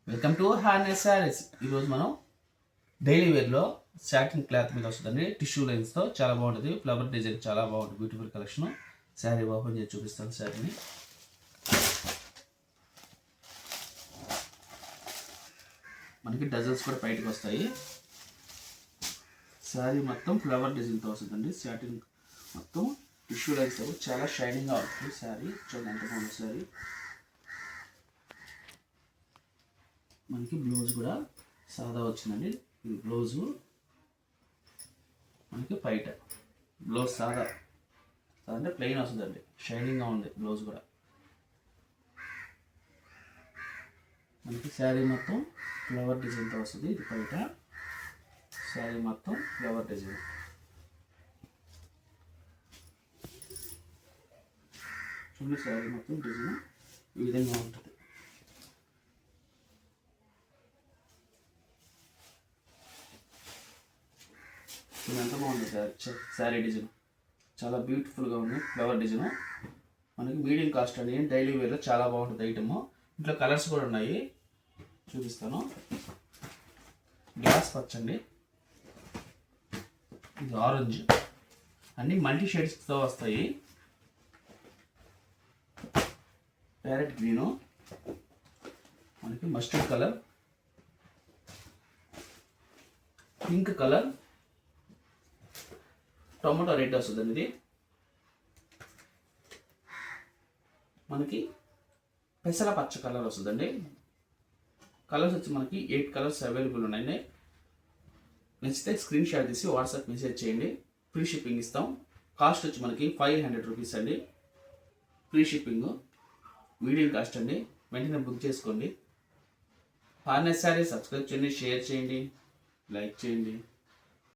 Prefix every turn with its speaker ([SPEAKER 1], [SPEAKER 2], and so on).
[SPEAKER 1] Welcome to harness saris. ఈరోజు మనం daily వేర్లో satin cloth మీద వస్తుందండి. టిష్యూ లైన్స్తో చాలా బాగుంటుంది. ఫ్లవర్ డిజైన్ చాలా బాగుంటుంది. Beautiful collection. శారీ ఓపెన్ చేసి చూపిస్తాను. శారీని మనకి డజల్స్ కూడా బయటకు వస్తాయి. శారీ మొత్తం ఫ్లవర్ డిజైన్తో వస్తుందండి. సాటిన్ మొత్తం టిష్యూ లైన్స్తో చాలా షైనింగ్గా ఉంటుంది. శారీ చూడండి ఎంత బాగుంది. శారీ మనకి బ్లౌజ్ కూడా సాదా వచ్చిందండి. ఇది బ్లౌజు మనకి బయట బ్లౌజ్ సాదా అంటే ప్లెయిన్ వస్తుందండి. షైనింగ్గా ఉంది బ్లౌజ్ కూడా. మనకి శారీ మొత్తం ఫ్లవర్ డిజైన్తో వస్తుంది. ఇది బయట శారీ మొత్తం ఫ్లవర్ డిజైన్. చూడండి శారీ మొత్తం డిజైన్ ఈ విధంగా ఉంటుంది. ఎంత బాగుంది శారీ డిజైన్. చాలా బ్యూటిఫుల్గా ఉంది. ఫ్లవర్ డిజైన్ మనకి మీడియం కాస్ట్ అండి. డైలీ వేర్లో చాలా బాగుంటుంది ఐటమ్. ఇంట్లో కలర్స్ కూడా ఉన్నాయి, చూపిస్తాను. గ్లాస్ పచ్చండి, ఇది ఆరెంజ్, అన్నీ మల్టీ షేడ్స్తో వస్తాయి. ప్యారెట్ గ్రీను, మనకి mustard colour, pink colour, tomato red వస్తుందండి. ఇది మనకి పెసర పచ్చ కలర్ వస్తుందండి. కలర్స్ వచ్చి మనకి 8 కలర్స్ అవైలబుల్ ఉన్నాయి. నచ్చితే స్క్రీన్ షాట్ తీసి వాట్సాప్ మెసేజ్ చేయండి. ఫ్రీ షిప్పింగ్ ఇస్తాం. కాస్ట్ వచ్చి మనకి 500 రూపీస్ అండి. ఫ్రీ షిప్పింగ్, మీడియం కాస్ట్ అండి. వెంటనే బుక్ చేసుకోండి. హార్నెస్ శారీ సబ్స్క్రైబ్ చేయండి, షేర్ చేయండి, లైక్ చేయండి.